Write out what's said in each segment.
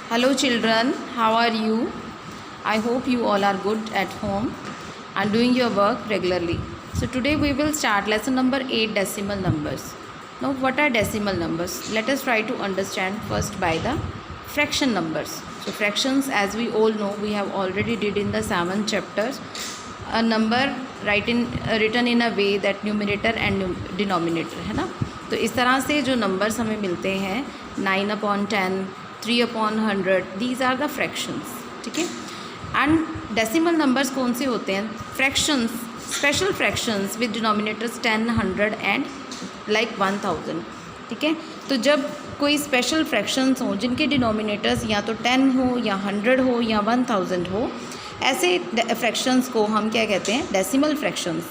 Hello children, how are you? I hope you all are good at home and doing your work regularly. So today we will start lesson number 8, decimal numbers. Now what are decimal numbers? Let us try to understand first by the fraction numbers. So fractions, as we all know, we have already did in the 7 chapters. A number written in a way that numerator and denominator है ना. तो इस तरह से जो numbers हमें मिलते हैं 9/10, 3/100, दीज आर द फ्रैक्शंस. ठीक है. एंड डेसिमल नंबर्स कौन से होते हैं? Fractions, special fractions with denominators 10, 100 and like 1000. ठीक है. तो जब कोई स्पेशल फ्रैक्शंस हो जिनके डिनोमिनेटर्स या तो 10 हो या 100 हो या 1000 हो, ऐसे फ्रैक्शंस को हम क्या कहते हैं? Decimal fractions.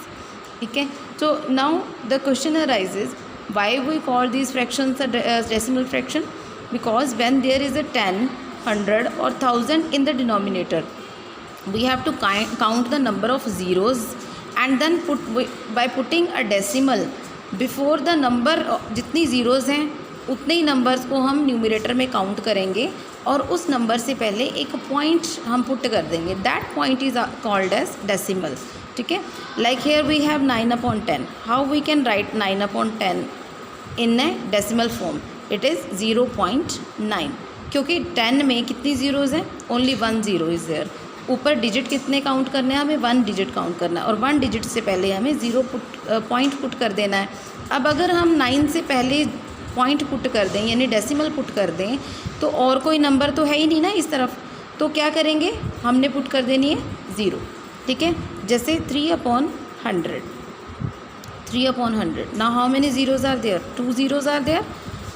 ठीक है. तो now the question arises, why we call these fractions as decimal fraction? Because when there is a 10, 100 or 1000 in the denominator, we have to count the number of zeros and then by putting a decimal before the number. जितनी zeros हैं उतने ही numbers को हम numerator में count करेंगे और उस number से पहले एक पॉइंट हम पुट कर देंगे. That point is called as decimal. ठीक है. Like here we have 9/10. How we can write 9/10 in a decimal form? It is 0.9. क्योंकि 10 में कितनी ज़ीरोज़ हैं? Only 1 zero is there. ऊपर डिजिट कितने काउंट करने हैं? हमें 1 डिजिट काउंट करना है और 1 डिजिट से पहले हमें पॉइंट पुट कर देना है. अब अगर हम 9 से पहले पॉइंट पुट कर दें यानी डेसिमल पुट कर दें तो और कोई नंबर तो है ही नहीं ना इस तरफ. तो क्या करेंगे? हमने पुट कर देनी है 0. ठीक है. जैसे 3/100. 3/100. Now how many zeros are there? 2 zeros are there.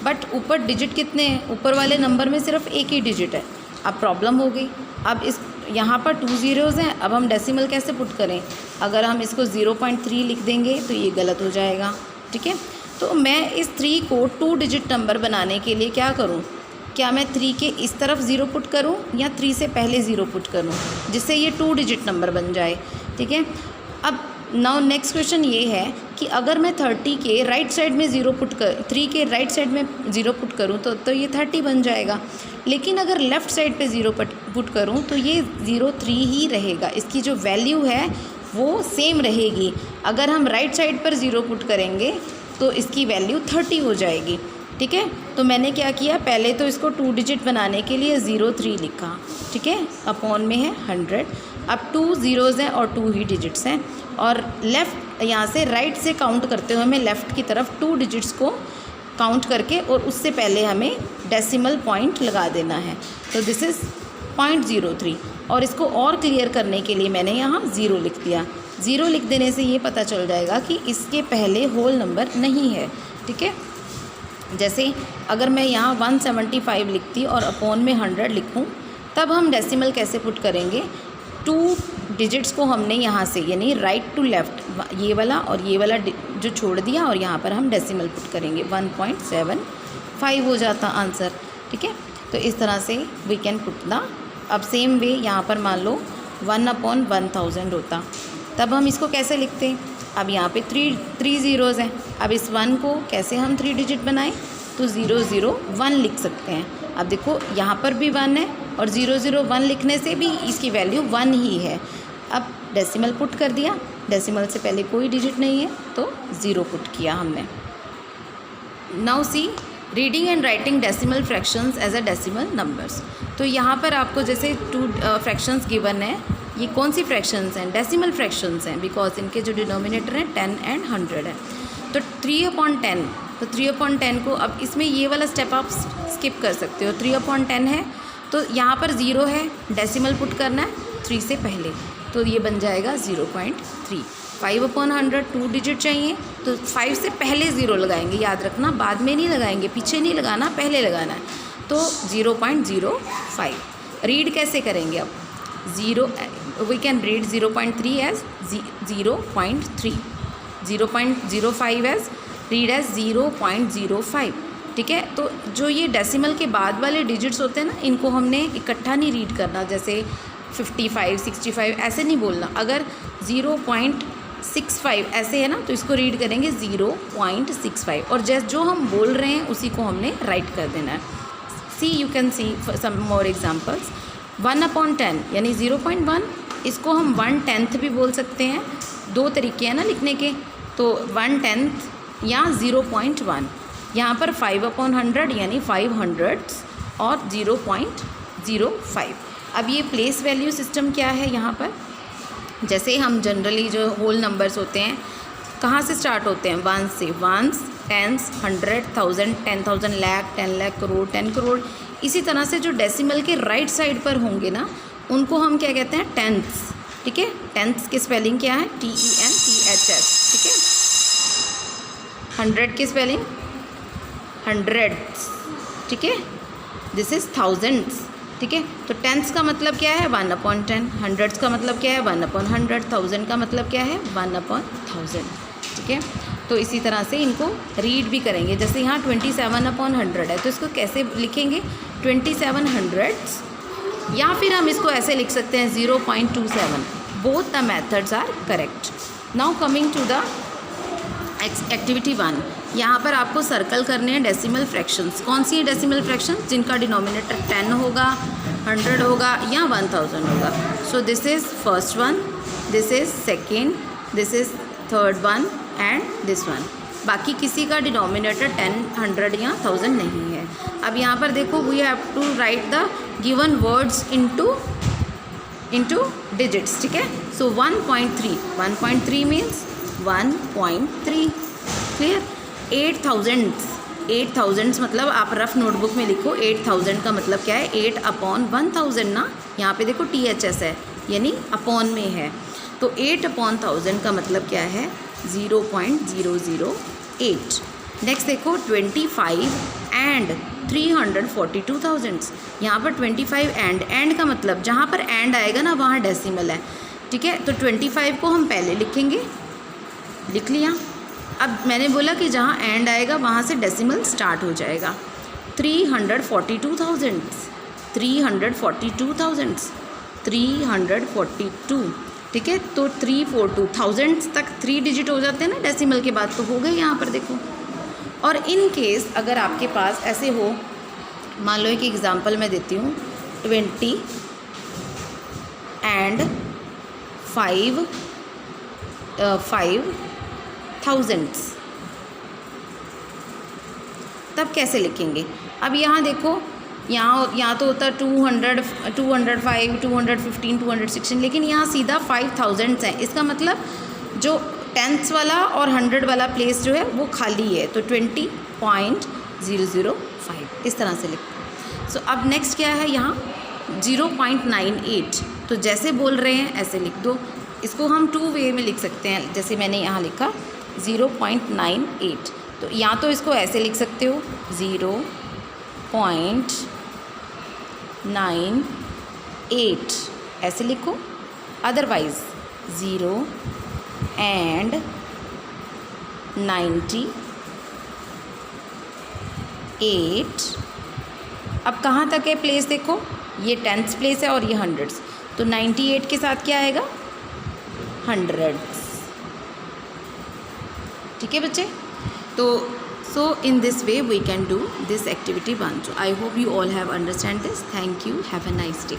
But ऊपर डिजिट कितने हैं? ऊपर वाले नंबर में सिर्फ एक ही डिजिट है. अब प्रॉब्लम हो गई. अब इस यहाँ पर 2 ज़ीरोज़ हैं. अब हम डेसिमल कैसे पुट करें? अगर हम इसको 0.3 लिख देंगे तो ये गलत हो जाएगा. ठीक है. तो मैं इस 3 को 2 डिजिट नंबर बनाने के लिए क्या करूँ? क्या मैं 3 के इस तरफ 0 पुट करूँ या 3 से पहले 0 पुट करूँ जिससे ये 2 डिजिट नंबर बन जाए? ठीक है. अब नाउ नेक्स्ट क्वेश्चन ये है कि अगर मैं 30 के राइट साइड में 0 पुट कर 3 के राइट साइड में 0 पुट करूँ तो ये 30 बन जाएगा. लेकिन अगर लेफ़्ट साइड पे 0 पुट करूँ तो ये 03 ही रहेगा. इसकी जो वैल्यू है वो सेम रहेगी. अगर हम राइट साइड पर 0 पुट करेंगे तो इसकी वैल्यू 30 हो जाएगी. ठीक है. तो मैंने क्या किया? पहले तो इसको 2 डिजिट बनाने के लिए 03 लिखा. ठीक है. अपॉन में है 100. अब 2 ज़ीरोज़ हैं और 2 ही डिजिट्स हैं और लेफ़्ट यहाँ से राइट से काउंट करते हुए हमें लेफ़्ट की तरफ 2 डिजिट्स को काउंट करके और उससे पहले हमें डेसिमल पॉइंट लगा देना है. तो दिस इज़ 0.03. और इसको और क्लियर करने के लिए मैंने यहाँ 0 लिख दिया. 0 लिख देने से ये पता चल जाएगा कि इसके पहले होल नंबर नहीं है. ठीक है. जैसे अगर मैं यहाँ 175 लिखती और अपॉन में 100 लिखूँ तब हम डेसिमल कैसे पुट करेंगे? 2 डिजिट्स को हमने यहाँ से यानी राइट टू लेफ़्ट ये वाला और ये वाला जो छोड़ दिया और यहाँ पर हम डेसिमल पुट करेंगे. 1.75 हो जाता आंसर. ठीक है. तो इस तरह से वी कैन पुट द. अब सेम वे यहाँ पर मान लो 1/1000 होता. तब हम इसको कैसे लिखते? अब यहाँ पे 3 ज़ीरोज़ हैं. अब इस 1 को कैसे हम 3 डिजिट बनाएं? तो 001 लिख सकते हैं. अब देखो यहाँ पर भी 1 है और 001 लिखने से भी इसकी वैल्यू 1 ही है. अब डेसिमल पुट कर दिया. डेसिमल से पहले कोई डिजिट नहीं है तो 0 पुट किया हमने. Now see reading and writing decimal fractions as a decimal numbers. तो यहाँ पर आपको जैसे 2 फ्रैक्शंस गिवन है. ये कौन सी फ्रैक्शंस हैं? डेसिमल फ्रैक्शंस हैं बिकॉज इनके जो डिनोमिनेटर हैं 10 एंड 100 है. तो 3/10. तो 3/10 को अब इसमें ये वाला स्टेप आप स्किप कर सकते हो. 3/10 है तो यहाँ पर 0 है. डेसिमल पुट करना है 3 से पहले तो ये बन जाएगा 0.3. 5/100 2 डिजिट चाहिए तो 5 से पहले 0 लगाएंगे. याद रखना, बाद में नहीं लगाएंगे, पीछे नहीं लगाना, पहले लगाना है. तो 0.05. रीड कैसे करेंगे? अब 0 we can read 0.3 as 0.3. 0.05 as read as 0.05. ठीक है. तो जो ये डेसिमल के बाद वाले डिजिट्स होते हैं ना इनको हमने इकट्ठा नहीं रीड करना. जैसे 55, 65 ऐसे नहीं बोलना. अगर 0.65 ऐसे है ना तो इसको रीड करेंगे 0.65 और जो हम बोल रहे हैं उसी को हमने राइट कर देना है. See you can see some more examples. 1/10 यानी 0.1, इसको हम 1/10 भी बोल सकते हैं. दो तरीके हैं ना लिखने के. तो 1/10 या 0.1. यहाँ पर 5/100 यानी 500 और 0.05. अब ये प्लेस वैल्यू सिस्टम क्या है यहाँ पर, जैसे हम जनरली जो होल नंबर्स होते हैं कहाँ से स्टार्ट होते हैं, 1 से. 1s, 10s, 100, 1000, 10,000, lakh, 10 lakh, crore, 10 crore. इसी तरह से जो डेसिमल के राइट साइड पर होंगे ना उनको हम क्या कहते हैं, टेंथ्स. ठीक है, टेंथ्स की स्पेलिंग क्या है, TENTHS. ठीक है. 100 की स्पेलिंग हंड्रेड्स. ठीक है, दिस इज़ थाउजेंड्स. ठीक है, तो टेंथ्स का मतलब क्या है, 1/10. हंड्रेड्स का मतलब क्या है, 1/100. 1000 का मतलब क्या है, 1/1000. ठीक है, तो इसी तरह से इनको रीड भी करेंगे. जैसे यहाँ 27/100 है तो इसको कैसे लिखेंगे, 27 हंड्रेड्स, या फिर हम इसको ऐसे लिख सकते हैं 0.27. Both the methods are correct. Now coming to the activity 1. यहाँ पर आपको सर्कल करने हैं डेसिमल फ्रैक्शंस. कौन सी है डेसिमल फ्रैक्शन, जिनका डिनोमिनेटर 10 होगा, 100 होगा या 1000 होगा. So this is first one, this is second, this is third one and this one. बाकी किसी का डिनोमिनेटर 10, 100 या 1000 नहीं है. अब यहाँ पर देखो, we have to write the given words into digits. ठीक है, सो 1.3 मीन्स 1.3. क्लियर. 8,000 मतलब आप रफ नोटबुक में लिखो. 8,000 का मतलब क्या है, 8/1000 ना. यहाँ पे देखो THS है यानी अपॉन में है. तो 8/1000 का मतलब क्या है, 0.008. नेक्स्ट देखो 25 एंड 342,000. यहाँ पर 25 एंड का मतलब जहाँ पर एंड आएगा ना वहाँ डेसिमल है. ठीक है, तो 25 को हम पहले लिखेंगे, लिख लिया. अब मैंने बोला कि जहाँ एंड आएगा वहाँ से डेसिमल स्टार्ट हो जाएगा. 342,000, 342. ठीक है, तो 342,000 तक 3 डिजिट हो जाते हैं ना डेसिमल के बाद, तो हो गए यहाँ पर देखो. और इन केस अगर आपके पास ऐसे हो, मान लो एक एग्ज़ाम्पल मैं देती हूँ, 20 एंड 5,000, तब कैसे लिखेंगे. अब यहाँ देखो, यहाँ तो होता 200, 205, 215, 216, लेकिन यहाँ सीधा 5,000 है. इसका मतलब जो टेंथ्स वाला और 100 वाला प्लेस जो है वो खाली है, तो 20.005 इस तरह से लिखो. सो अब नेक्स्ट क्या है, यहाँ 0.98. तो जैसे बोल रहे हैं ऐसे लिख दो. इसको हम 2 वे में लिख सकते हैं, जैसे मैंने यहाँ लिखा 0.98. तो या तो इसको ऐसे लिख सकते हो 0.98 ऐसे लिखो, अदरवाइज़ 0 एंड 98. अब कहाँ तक है प्लेस देखो, ये टेंथ्स प्लेस है और ये हंड्रेड्स, तो 98 के साथ क्या आएगा, हंड्रेड्स. ठीक है बच्चे. तो so in this way we can do this activity 1. So I hope you all have understand this. Thank you. Have a nice day.